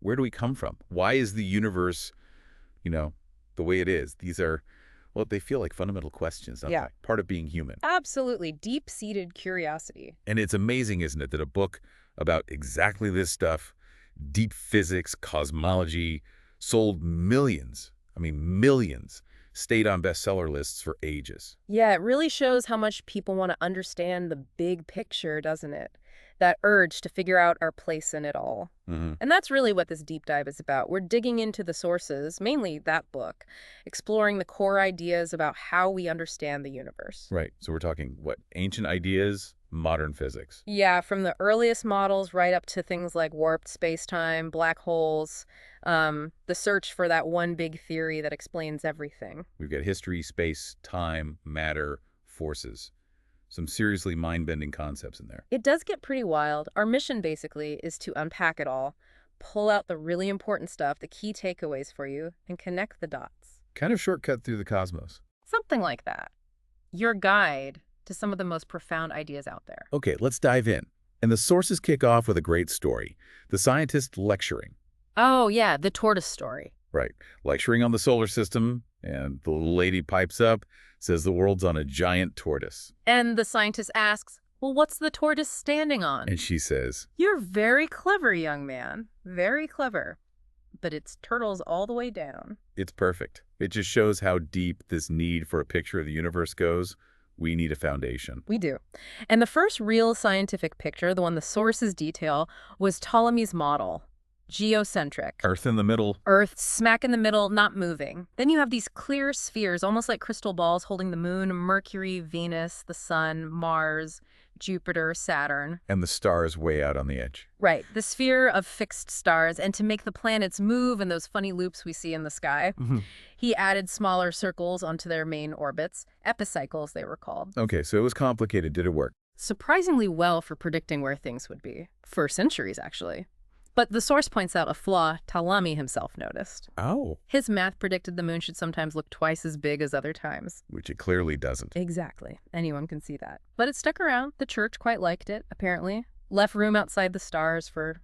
Where do we come from? Why is the universe, the way it is? These are, well, they feel like fundamental questions, don't Yeah, they? Part of being human. absolutely. Deep-seated curiosity. And it's amazing, isn't it, that a book about exactly this stuff, deep physics, cosmology, sold millions, I mean millions, stayed on bestseller lists for ages. Yeah, it really shows how much people want to understand the big picture, doesn't it? That urge to figure out our place in it all. Hmm. And that's really what this deep dive is about. We're digging into the sources, mainly that book, exploring the core ideas about how we understand the universe. Right. So we're talking, what, ancient ideas, modern physics. Yeah, from the earliest models right up to things like warped space-time, black holes, the search for that one big theory that explains everything. We've got history, space, time, matter, forces. Some seriously mind-bending concepts in there. It does get pretty wild. Our mission, basically, is to unpack it all, pull out the really important stuff, the key takeaways for you, and connect the dots. Kind of shortcut through the cosmos. Something like that. Your guide to some of the most profound ideas out there. Okay, let's dive in. And the sources kick off with a great story. The scientist lecturing. Oh, yeah, the tortoise story. Right. Lecturing on the solar system, and the little lady pipes up, says the world's on a giant tortoise. And the scientist asks, well, what's the tortoise standing on? And she says, You're very clever, young man. Very clever. But it's turtles all the way down. it's perfect. It just shows how deep this need for a picture of the universe goes. We need a foundation. We do. And the first real scientific picture, the one the sources detail, was Ptolemy's model. Geocentric. Earth in the middle. Earth smack in the middle, not moving. Then you have these clear spheres, almost like crystal balls, holding the moon, Mercury, Venus, the sun, Mars, Jupiter, Saturn. And the stars way out on the edge. Right, the sphere of fixed stars. And to make the planets move in those funny loops we see in the sky, he added smaller circles onto their main orbits, epicycles they were called. Okay, so it was complicated. Did it work? Surprisingly well for predicting where things would be. For centuries, actually. But the source points out a flaw Ptolemy himself noticed. Oh. His math predicted the moon should sometimes look twice as big as other times. Which it clearly doesn't. Exactly. Anyone can see that. But it stuck around. The church quite liked it, apparently. Left room outside the stars for,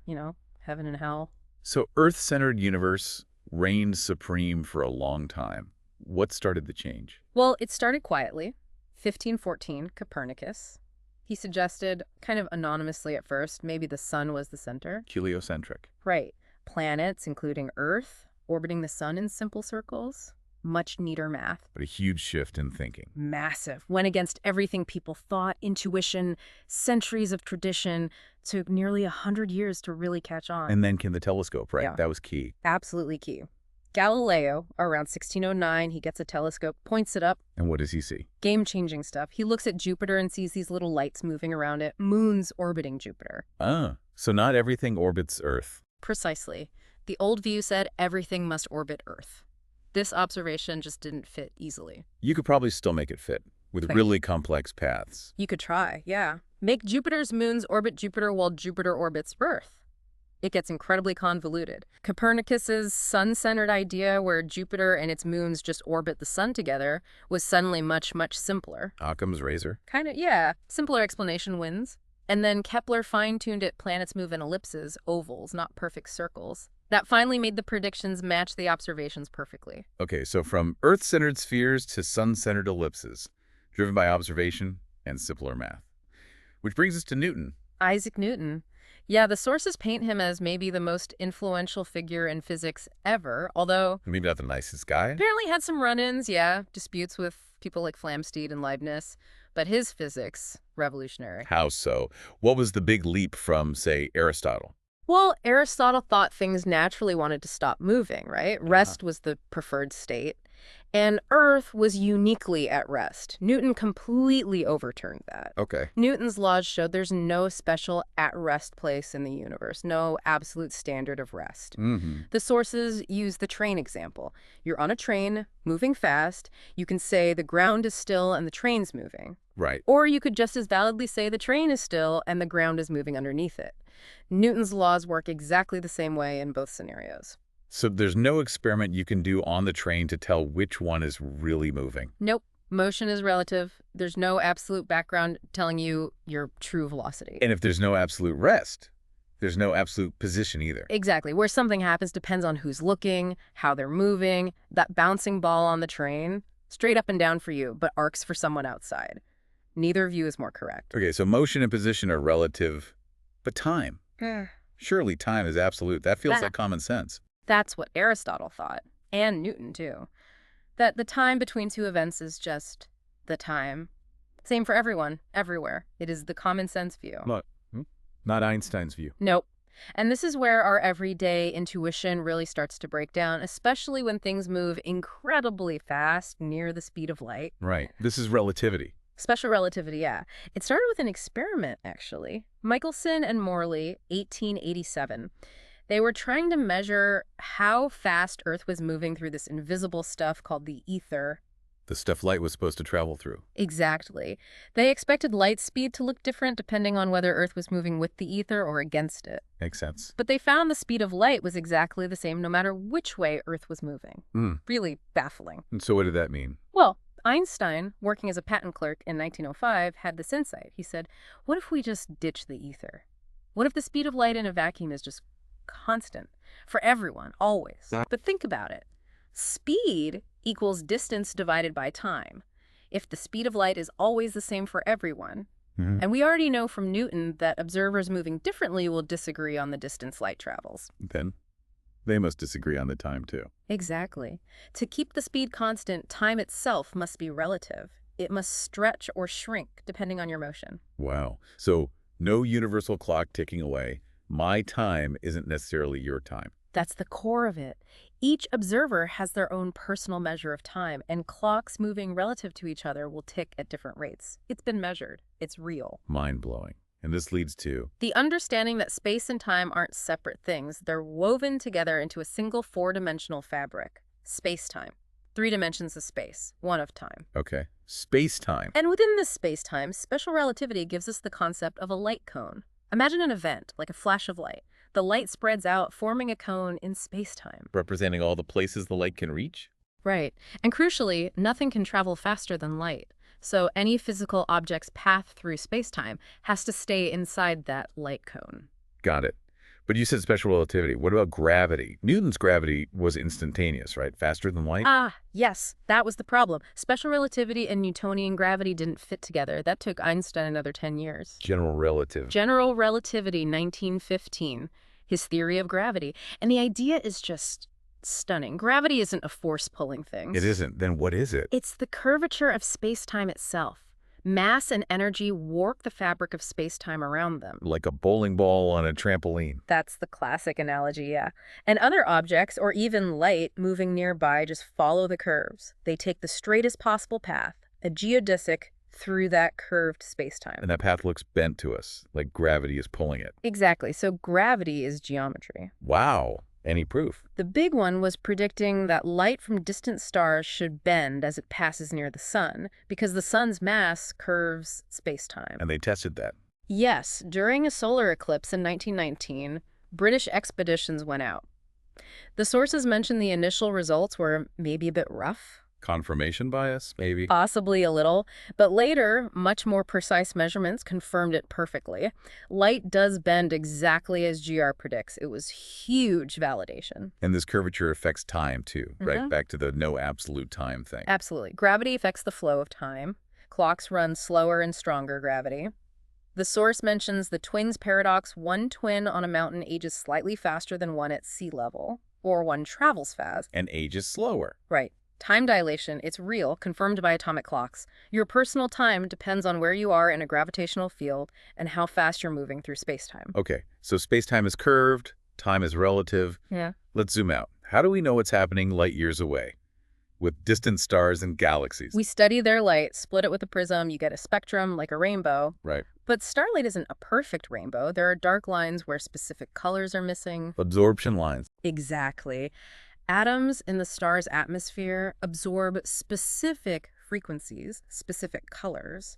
heaven and hell. So Earth-centered universe reigned supreme for a long time. What started the change? Well, it started quietly. 1514, Copernicus. He suggested, kind of anonymously at first, maybe the sun was the center. Heliocentric. Right. Planets, including Earth, orbiting the sun in simple circles. Much neater math. But a huge shift in thinking. Massive. Went against everything people thought, intuition, centuries of tradition, took nearly 100 years to really catch on. And then came the telescope, right? Yeah. That was key. Absolutely key. Galileo, around 1609, he gets a telescope, points it up. And what does he see? Game-changing stuff. He looks at Jupiter and sees these little lights moving around it. Moons orbiting Jupiter. Ah, so not everything orbits Earth. Precisely. The old view said everything must orbit Earth. This observation just didn't fit easily. You could probably still make it fit with really complex paths. You could try, yeah. Make Jupiter's moons orbit Jupiter while Jupiter orbits Earth. It gets incredibly convoluted. Copernicus's sun-centered idea where Jupiter and its moons just orbit the sun together was suddenly much, much simpler. Occam's razor. Kind of, yeah. Simpler explanation wins. And then Kepler fine-tuned it, planets move in ellipses, ovals, not perfect circles. That finally made the predictions match the observations perfectly. Okay, so from Earth-centered spheres to sun-centered ellipses, driven by observation and simpler math. Which brings us to Newton. Isaac Newton. Yeah, the sources paint him as maybe the most influential figure in physics ever, although Maybe not the nicest guy. apparently had some run-ins, yeah, disputes with people like Flamsteed and Leibniz, but his physics, revolutionary. How so? What was the big leap from, say, Aristotle? Well, Aristotle thought things naturally wanted to stop moving, right? Rest was the preferred state. And Earth was uniquely at rest. Newton completely overturned that. Okay. Newton's laws showed there's no special at-rest place in the universe, no absolute standard of rest. The sources use the train example. You're on a train, moving fast. You can say the ground is still and the train's moving. Right. Or you could just as validly say the train is still and the ground is moving underneath it. Newton's laws work exactly the same way in both scenarios. So there's no experiment you can do on the train to tell which one is really moving. Nope. Motion is relative. There's no absolute background telling you your true velocity. And if there's no absolute rest, There's no absolute position either. Exactly. Where something happens depends on who's looking, how they're moving, that bouncing ball on the train, straight up and down for you, but arcs for someone outside. Neither view is more correct. Okay, so motion and position are relative, but time. Surely time is absolute. That feels like common sense. That's what Aristotle thought, and Newton too. That the time between two events is just the time. Same for everyone, everywhere. It is the common sense view. Not Einstein's view. Nope. And this is where our everyday intuition really starts to break down, especially when things move incredibly fast near the speed of light. Right. This is relativity. Special relativity, yeah. It started with an experiment, actually. Michelson and Morley, 1887. They were trying to measure how fast Earth was moving through this invisible stuff called the ether. The stuff light was supposed to travel through. Exactly. They expected light speed to look different depending on whether Earth was moving with the ether or against it. Makes sense. But they found the speed of light was exactly the same no matter which way Earth was moving. Really baffling. And so what did that mean? Well, Einstein, working as a patent clerk in 1905, had this insight. He said, what if we just ditch the ether? What if the speed of light in a vacuum is just constant for everyone, always? But think about it. Speed equals distance divided by time. If the speed of light is always the same for everyone, and we already know from Newton that observers moving differently will disagree on the distance light travels. Then they must disagree on the time, too. Exactly. To keep the speed constant, time itself must be relative. It must stretch or shrink depending on your motion. Wow. So no universal clock ticking away. My time isn't necessarily your time. That's the core of it. Each observer has their own personal measure of time, and clocks moving relative to each other will tick at different rates. It's been measured. It's real. Mind-blowing. And this leads to the understanding that space and time aren't separate things. They're woven together into a single four-dimensional fabric. Space-time. 3 dimensions of space, 1 of time. Okay. Space-time. And within this space-time, special relativity gives us the concept of a light cone. Imagine an event, like a flash of light. The light spreads out, forming a cone in space-time. Representing all the places the light can reach? Right. And crucially, nothing can travel faster than light. So any physical object's path through space-time has to stay inside that light cone. Got it. But you said special relativity. What about gravity? Newton's gravity was instantaneous, right? Faster than light? Yes, that was the problem. Special relativity and Newtonian gravity didn't fit together. That took Einstein another 10 years. General relativity. General relativity, 1915. His theory of gravity. And the idea is just stunning. Gravity isn't a force pulling things. It isn't. Then what is it? It's the curvature of space-time itself. Mass and energy warp the fabric of space-time around them. Like a bowling ball on a trampoline. That's the classic analogy, yeah. And other objects, or even light, moving nearby just follow the curves. They take the straightest possible path, a geodesic, through that curved space-time. And that path looks bent to us, like gravity is pulling it. Exactly. So gravity is geometry. Wow. Any proof? The big one was predicting that light from distant stars should bend as it passes near the sun, because the sun's mass curves space-time. And they tested that. Yes, during a solar eclipse in 1919, British expeditions went out. The sources mentioned the initial results were maybe a bit rough. Confirmation bias, maybe? Possibly a little, but later, much more precise measurements confirmed it perfectly. Light does bend exactly as GR predicts. It was huge validation. And this curvature affects time, too, right? Back to the no absolute time thing. Absolutely. Gravity affects the flow of time. Clocks run slower and stronger gravity. The source mentions the twins paradox. One twin on a mountain ages slightly faster than one at sea level, or one travels fast. And ages slower. Right. Time dilation, it's real, confirmed by atomic clocks. Your personal time depends on where you are in a gravitational field and how fast you're moving through space-time. Okay, so space-time is curved, time is relative. Yeah. Let's zoom out. How do we know what's happening light years away with distant stars and galaxies? We study their light, split it with a prism, you get a spectrum like a rainbow. Right. But starlight isn't a perfect rainbow. There are dark lines where specific colors are missing. Absorption lines. Exactly. Atoms in the star's atmosphere absorb specific frequencies, specific colors,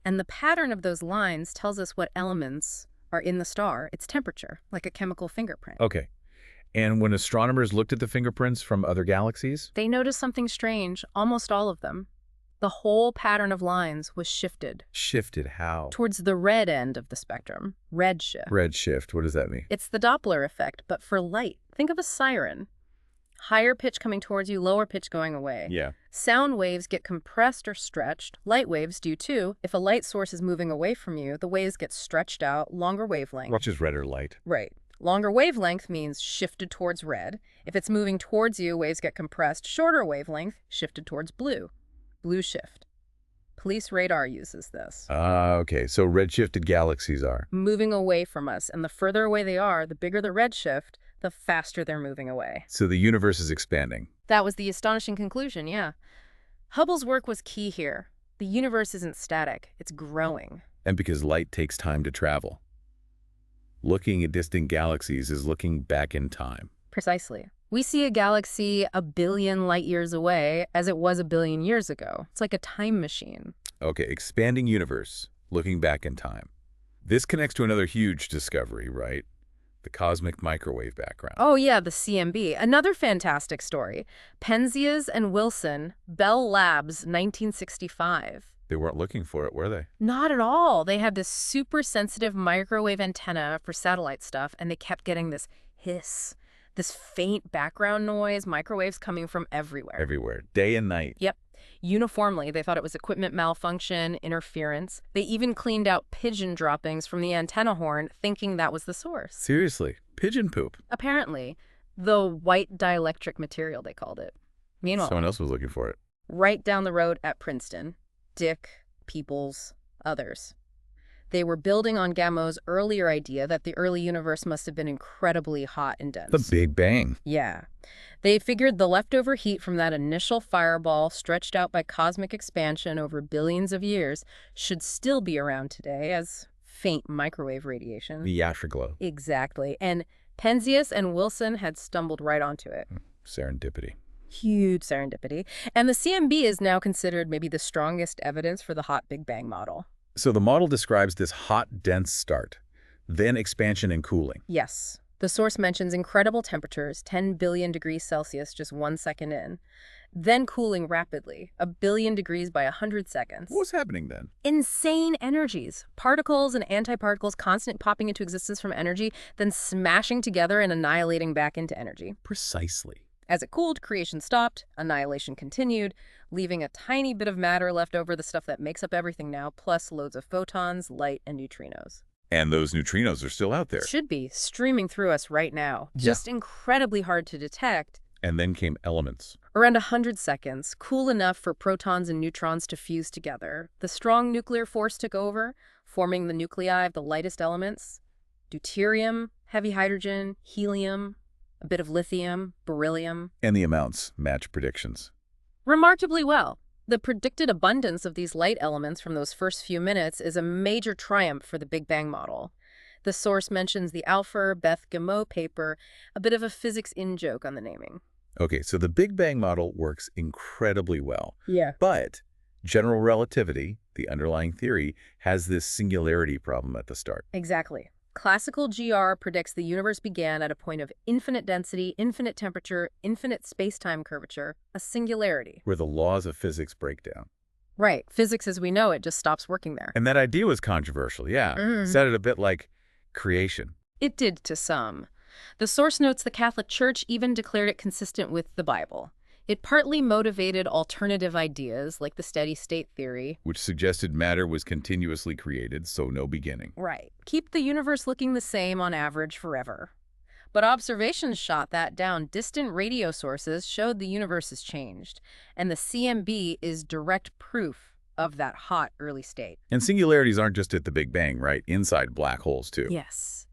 and the pattern of those lines tells us what elements are in the star, its temperature, like a chemical fingerprint. Okay. And when astronomers looked at the fingerprints from other galaxies? They noticed something strange, almost all of them. The whole pattern of lines was shifted Shifted how? towards the red end of the spectrum, redshift. Redshift, what does that mean? It's the Doppler effect, but for light. Think of a siren. Higher pitch coming towards you, lower pitch going away. Yeah. Sound waves get compressed or stretched. Light waves do too. If a light source is moving away from you, the waves get stretched out, longer wavelength. Watch is red or light. Right. Longer wavelength means shifted towards red. If it's moving towards you, waves get compressed. Shorter wavelength, shifted towards blue. Blue shift. Police radar uses this. Okay, so redshifted galaxies are. Moving away from us, and the further away they are, the bigger the redshift, the faster they're moving away. So the universe is expanding. That was the astonishing conclusion, yeah. Hubble's work was key here. The universe isn't static, it's growing. And because light takes time to travel. Looking at distant galaxies is looking back in time. Precisely. We see a galaxy a billion light years away as it was a billion years ago. It's like a time machine. Okay, expanding universe, looking back in time. This connects to another huge discovery, right? The cosmic microwave background. Oh yeah, the CMB. Another fantastic story. Penzias and Wilson, Bell Labs, 1965. They weren't looking for it, were they? Not at all. They had this super sensitive microwave antenna for satellite stuff, and they kept getting this hiss, this faint background noise, microwaves coming from everywhere. Everywhere, day and night. Yep. Uniformly, they thought it was equipment malfunction, interference. They even cleaned out pigeon droppings from the antenna horn, thinking that was the source. Seriously, pigeon poop. Apparently, the white dielectric material, they called it. Meanwhile, Someone else was looking for it. right down the road at Princeton, Dick, Peoples, others. They were building on Gamo's earlier idea that the early universe must have been incredibly hot and dense. The Big Bang. Yeah. They figured the leftover heat from that initial fireball stretched out by cosmic expansion over billions of years should still be around today as faint microwave radiation. The afterglow. Exactly. And Penzias and Wilson had stumbled right onto it. Serendipity. Huge serendipity. And the CMB is now considered maybe the strongest evidence for the hot Big Bang model. So the model describes this hot, dense start, then expansion and cooling. Yes. The source mentions incredible temperatures, 10 billion degrees Celsius just 1 second in, then cooling rapidly, 1 billion degrees by 100 seconds. What was happening then? Insane energies. Particles and antiparticles constantly popping into existence from energy, then smashing together and annihilating back into energy. Precisely. As it cooled, creation stopped, annihilation continued, leaving a tiny bit of matter left over, the stuff that makes up everything now, plus loads of photons, light, and neutrinos. And those neutrinos are still out there. Should be streaming through us right now. Yeah. Just incredibly hard to detect. And then came elements. Around 100 seconds, cool enough for protons and neutrons to fuse together. The strong nuclear force took over, forming the nuclei of the lightest elements. Deuterium, heavy hydrogen, helium, a bit of lithium, beryllium. And the amounts match predictions. Remarkably well. The predicted abundance of these light elements from those first few minutes is a major triumph for the Big Bang model. The source mentions the Alpher Beth Gamow paper, a bit of a physics in-joke on the naming. Okay, so the Big Bang model works incredibly well. Yeah. But general relativity, the underlying theory, has this singularity problem at the start. Exactly. Classical GR predicts the universe began at a point of infinite density, infinite temperature, infinite space-time curvature, a singularity. Where the laws of physics break down. Right. Physics as we know it just stops working there. And that idea was controversial, yeah. Sounded a bit like creation. It did to some. The source notes the Catholic Church even declared it consistent with the Bible. It partly motivated alternative ideas like the steady-state theory. Which suggested matter was continuously created, so no beginning. Right. Keep the universe looking the same on average forever. But observations shot that down. Distant radio sources showed the universe has changed, and the CMB is direct proof of that hot early state. And singularities aren't just at the Big Bang, right? Inside black holes, too. Yes.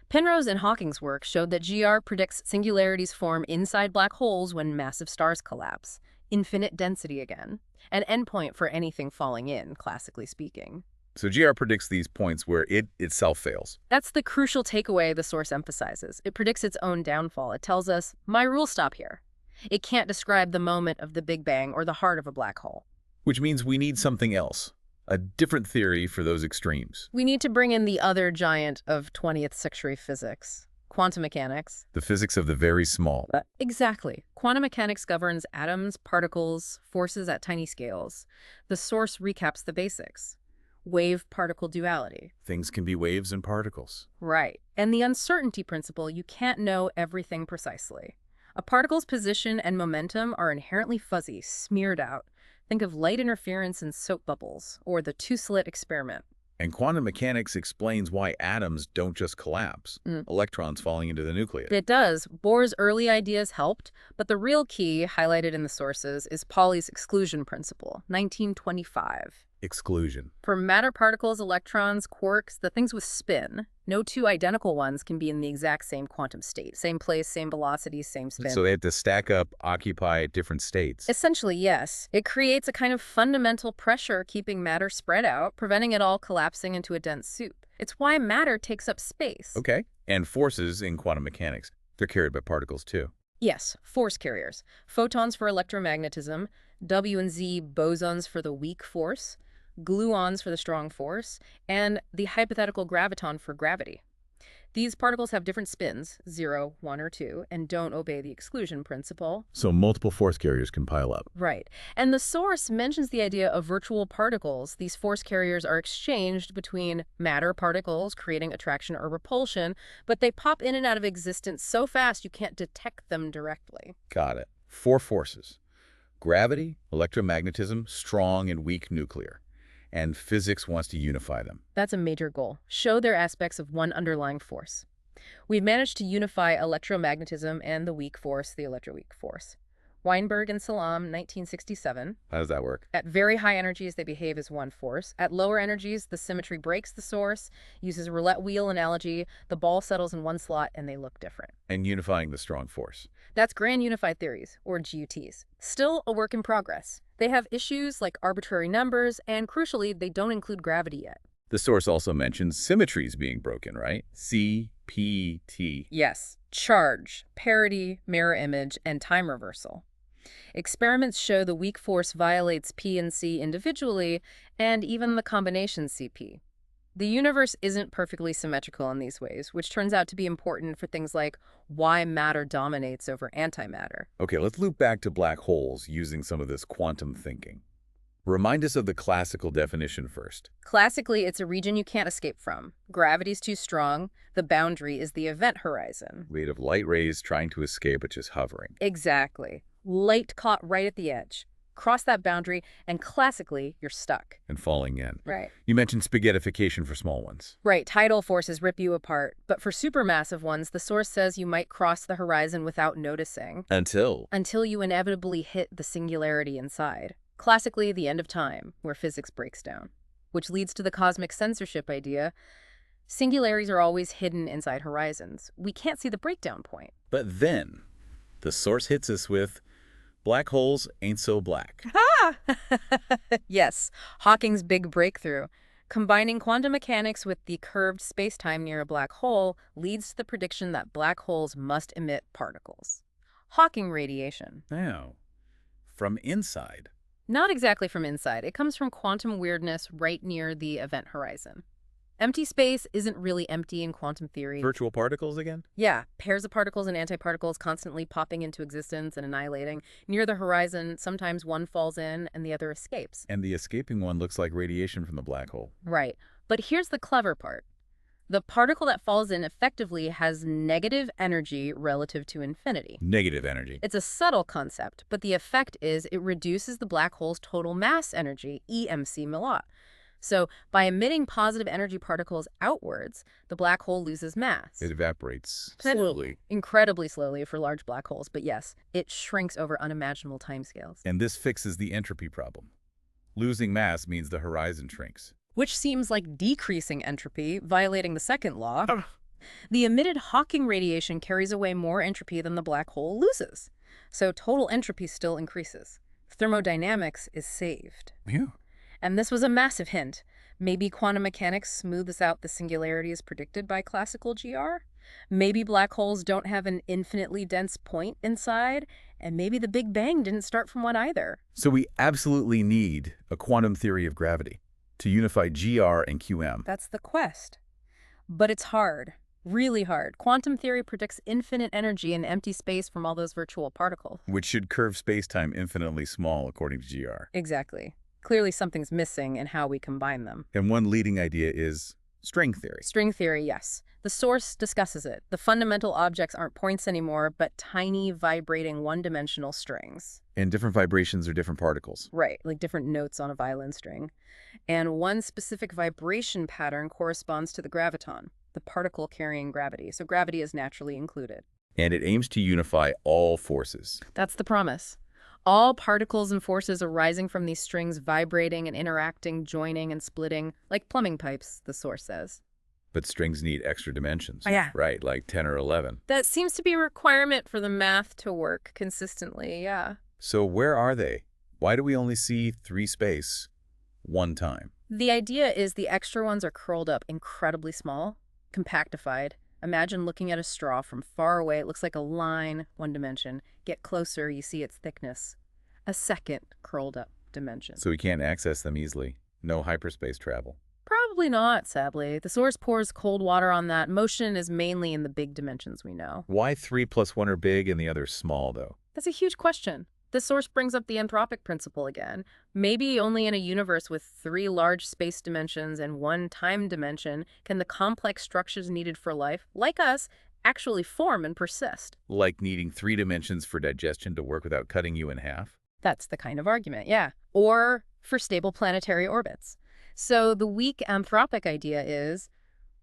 Penrose and Hawking's work showed that GR predicts singularities form inside black holes when massive stars collapse. Infinite density again. An endpoint for anything falling in, classically speaking. So GR predicts these points where it itself fails. That's the crucial takeaway the source emphasizes. It predicts its own downfall. It tells us, my rules stop here. It can't describe the moment of the Big Bang or the heart of a black hole. Which means we need something else. A different theory for those extremes. We need to bring in the other giant of 20th century physics, Quantum mechanics. The physics of the very small. Exactly. Quantum mechanics governs atoms, particles, forces at tiny scales. The source recaps the basics. Wave-particle duality. Things can be waves and particles. Right. And the uncertainty principle, you can't know everything precisely. A particle's position and momentum are inherently fuzzy, smeared out. Think of light interference in soap bubbles, or the two-slit experiment. And quantum mechanics explains why atoms don't just collapse, electrons falling into the nucleus. It does. Bohr's early ideas helped, but the real key, highlighted in the sources, is Pauli's exclusion principle, 1925. Exclusion. For matter particles, electrons, quarks, the things with spin, no two identical ones can be in the exact same quantum state. Same place, same velocity, same spin. So they have to stack up, occupy different states. Essentially, yes. It creates a kind of fundamental pressure keeping matter spread out, preventing it all collapsing into a dense soup. It's why matter takes up space. Okay. And forces in quantum mechanics, they're carried by particles too. Yes, force carriers. Photons for electromagnetism, W and Z bosons for the weak force, gluons for the strong force, and the hypothetical graviton for gravity. These particles have different spins, 0, 1, or 2, and don't obey the exclusion principle. So multiple force carriers can pile up. Right. And the source mentions the idea of virtual particles. These force carriers are exchanged between matter particles, creating attraction or repulsion, but they pop in and out of existence so fast you can't detect them directly. Got it. 4 forces. Gravity, electromagnetism, strong and weak nuclear. And physics wants to unify them. That's a major goal. Show their aspects of one underlying force. We've managed to unify electromagnetism and the weak force, the electroweak force. Weinberg and Salam, 1967. How does that work? At very high energies, they behave as one force. At lower energies, the symmetry breaks the source, uses a roulette wheel analogy, the ball settles in one slot, and they look different. And unifying the strong force. That's grand unified theories, or GUTs. Still a work in progress. They have issues like arbitrary numbers, and crucially, they don't include gravity yet. The source also mentions symmetries being broken, right? C, P, T. Yes, charge, parity, mirror image, and time reversal. Experiments show the weak force violates P and C individually, and even the combination CP. The universe isn't perfectly symmetrical in these ways, which turns out to be important for things like why matter dominates over antimatter. Okay, let's loop back to black holes using some of this quantum thinking. Remind us of the classical definition first. Classically, it's a region you can't escape from. Gravity's too strong. The boundary is the event horizon. Made of light rays trying to escape but just hovering. Exactly. Light caught right at the edge. Cross that boundary, and classically, you're stuck. And falling in. Right. You mentioned spaghettification for small ones. Right, tidal forces rip you apart. But for supermassive ones, the source says you might cross the horizon without noticing. Until Until you inevitably hit the singularity inside. Classically, the end of time, where physics breaks down. Which leads to the cosmic censorship idea. Singularities are always hidden inside horizons. We can't see the breakdown point. But then, the source hits us with, black holes ain't so black. Yes, Hawking's big breakthrough. Combining quantum mechanics with the curved spacetime near a black hole leads to the prediction that black holes must emit particles. Hawking radiation. Now, from inside. Not exactly from inside. It comes from quantum weirdness right near the event horizon. Empty space isn't really empty in quantum theory. Virtual particles again? Yeah, pairs of particles and antiparticles constantly popping into existence and annihilating. Near the horizon, sometimes one falls in and the other escapes. And the escaping one looks like radiation from the black hole. Right. But here's the clever part. The particle that falls in effectively has negative energy relative to infinity. Negative energy. It's a subtle concept, but the effect is it reduces the black hole's total mass energy, EMC Millat. So by emitting positive energy particles outwards, the black hole loses mass. It evaporates slowly. Incredibly slowly for large black holes, but yes, it shrinks over unimaginable timescales. And this fixes the entropy problem. Losing mass means the horizon shrinks. Which seems like decreasing entropy, violating the second law. The emitted Hawking radiation carries away more entropy than the black hole loses. So total entropy still increases. Thermodynamics is saved. Yeah. And this was a massive hint. Maybe quantum mechanics smooths out the singularities predicted by classical GR? Maybe black holes don't have an infinitely dense point inside, and maybe the Big Bang didn't start from one either. So we absolutely need a quantum theory of gravity to unify GR and QM. That's the quest. But it's hard. Really hard. Quantum theory predicts infinite energy in empty space from all those virtual particles. Which should curve spacetime infinitely small, according to GR. Exactly. Clearly something's missing in how we combine them. And one leading idea is string theory. String theory, yes. The source discusses it. The fundamental objects aren't points anymore, but tiny, vibrating, one-dimensional strings. And different vibrations are different particles. Right, like different notes on a violin string. And one specific vibration pattern corresponds to the graviton, the particle carrying gravity. So gravity is naturally included. And it aims to unify all forces. That's the promise. All particles and forces arising from these strings vibrating and interacting, joining and splitting, like plumbing pipes, the source says. But strings need extra dimensions. Oh, yeah. Right, like 10 or 11. That seems to be a requirement for the math to work consistently, yeah. So where are they? Why do we only see 3 space one time? The idea is the extra ones are curled up incredibly small, compactified. Imagine looking at a straw from far away. It looks like a line, one dimension. Get closer, you see its thickness. A second curled up dimension. So we can't access them easily. No hyperspace travel. Probably not, sadly. The source pours cold water on that. Motion is mainly in the big dimensions we know. Why 3 plus 1 are big and the others small, though? That's a huge question. The source brings up the anthropic principle again. Maybe only in a universe with 3 large space dimensions and 1 time dimension can the complex structures needed for life, like us, actually form and persist. Like needing 3 dimensions for digestion to work without cutting you in half? That's the kind of argument, yeah. Or for stable planetary orbits. So the weak anthropic idea is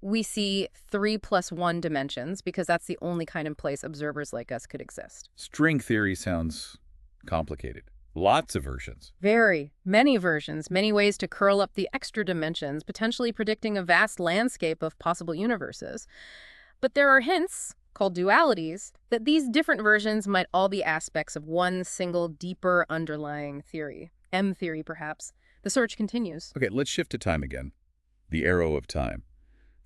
we see 3 plus 1 dimensions because that's the only kind of place observers like us could exist. String theory sounds complicated. Lots of versions. Very many versions, many ways to curl up the extra dimensions, potentially predicting a vast landscape of possible universes. But there are hints, called dualities, that these different versions might all be aspects of one single, deeper underlying theory. M theory, perhaps. The search continues. Okay, let's shift to time again. The arrow of time.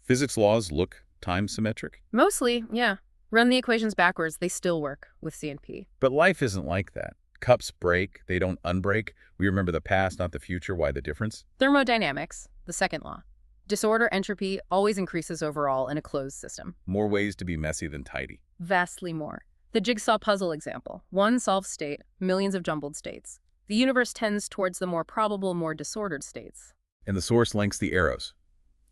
Physics laws look time symmetric? Mostly, yeah. Run the equations backwards, they still work with CNP. But life isn't like that. Cups break, they don't unbreak. We remember the past, not the future. Why the difference? Thermodynamics, the second law. Disorder entropy always increases overall in a closed system. More ways to be messy than tidy. Vastly more. The jigsaw puzzle example. One solved state, millions of jumbled states. The universe tends towards the more probable, more disordered states. And the source links the arrows.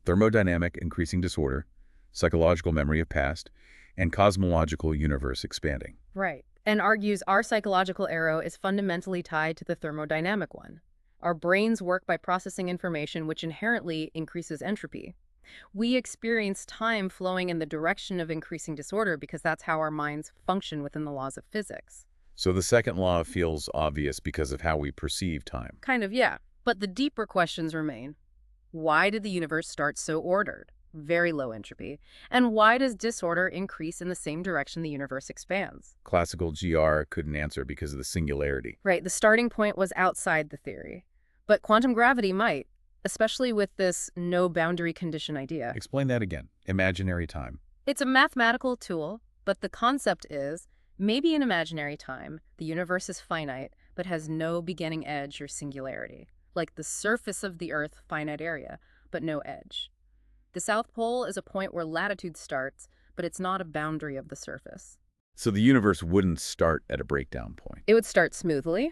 Thermodynamic increasing disorder, psychological memory of past, and cosmological universe expanding. Right. And argues our psychological arrow is fundamentally tied to the thermodynamic one. Our brains work by processing information which inherently increases entropy. We experience time flowing in the direction of increasing disorder because that's how our minds function within the laws of physics. So the second law feels obvious because of how we perceive time. Kind of, yeah. But the deeper questions remain. Why did the universe start so ordered? Very low entropy. And why does disorder increase in the same direction the universe expands? Classical GR couldn't answer because of the singularity. Right, the starting point was outside the theory. But quantum gravity might, especially with this no boundary condition idea. Explain that again. Imaginary time. It's a mathematical tool, but the concept is maybe in imaginary time, the universe is finite, but has no beginning edge or singularity. Like the surface of the Earth, finite area, but no edge. The South Pole is a point where latitude starts, but it's not a boundary of the surface. So the universe wouldn't start at a breakdown point. It would start smoothly,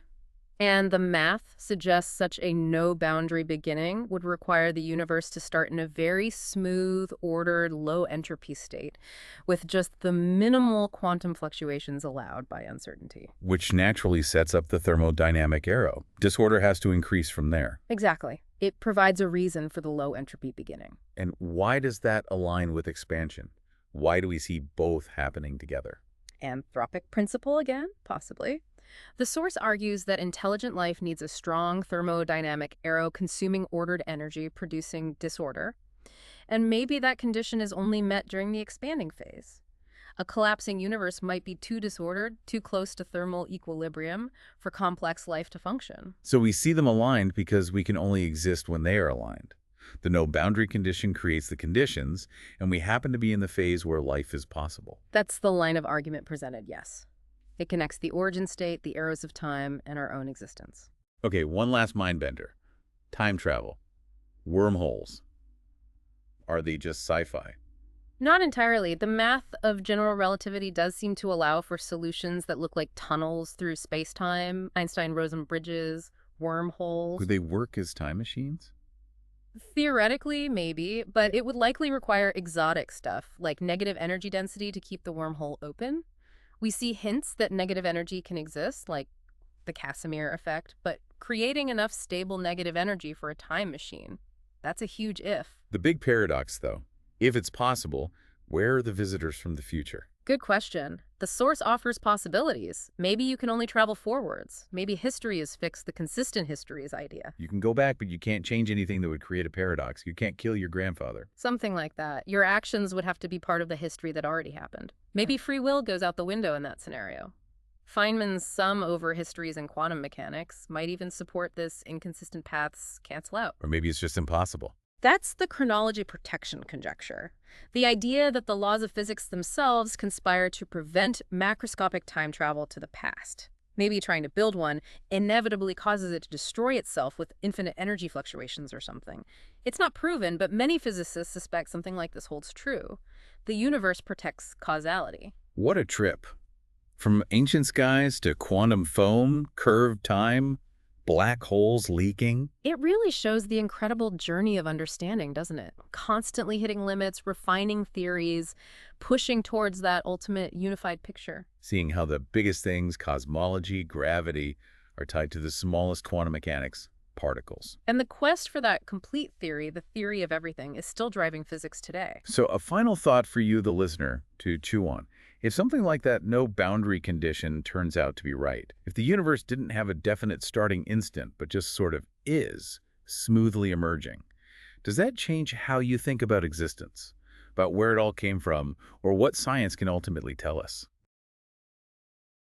and the math suggests such a no-boundary beginning would require the universe to start in a very smooth, ordered, low-entropy state, with just the minimal quantum fluctuations allowed by uncertainty. Which naturally sets up the thermodynamic arrow. Disorder has to increase from there. Exactly. It provides a reason for the low-entropy beginning. And why does that align with expansion? Why do we see both happening together? Anthropic principle again? Possibly. The source argues that intelligent life needs a strong thermodynamic arrow consuming ordered energy, producing disorder. And maybe that condition is only met during the expanding phase. A collapsing universe might be too disordered, too close to thermal equilibrium for complex life to function. So we see them aligned because we can only exist when they are aligned. The no-boundary condition creates the conditions, and we happen to be in the phase where life is possible. That's the line of argument presented, yes. It connects the origin state, the arrows of time, and our own existence. Okay, one last mind bender. Time travel. Wormholes. Are they just sci-fi? Not entirely. The math of general relativity does seem to allow for solutions that look like tunnels through space-time, Einstein-Rosen bridges, wormholes. Could they work as time machines? Theoretically, maybe, but it would likely require exotic stuff, like negative energy density to keep the wormhole open. We see hints that negative energy can exist, like the Casimir effect, but creating enough stable negative energy for a time machine, that's a huge if. The big paradox, though, if it's possible, where are the visitors from the future? Good question. The source offers possibilities. Maybe you can only travel forwards. Maybe history is fixed, the consistent histories idea. You can go back, but you can't change anything that would create a paradox. You can't kill your grandfather. Something like that. Your actions would have to be part of the history that already happened. Maybe free will goes out the window in that scenario. Feynman's sum over histories in quantum mechanics might even support this inconsistent paths cancel out. Or maybe it's just impossible. That's the chronology protection conjecture. The idea that the laws of physics themselves conspire to prevent macroscopic time travel to the past. Maybe trying to build one inevitably causes it to destroy itself with infinite energy fluctuations or something. It's not proven, but many physicists suspect something like this holds true. The universe protects causality. What a trip. From ancient skies to quantum foam, curved time, black holes leaking. It really shows the incredible journey of understanding, doesn't it? Constantly hitting limits, refining theories, pushing towards that ultimate unified picture. Seeing how the biggest things, cosmology, gravity, are tied to the smallest quantum mechanics, particles. And the quest for that complete theory, the theory of everything, is still driving physics today. So a final thought for you, the listener, to chew on. If something like that no boundary condition turns out to be right, if the universe didn't have a definite starting instant, but just sort of is, smoothly emerging, does that change how you think about existence, about where it all came from, or what science can ultimately tell us?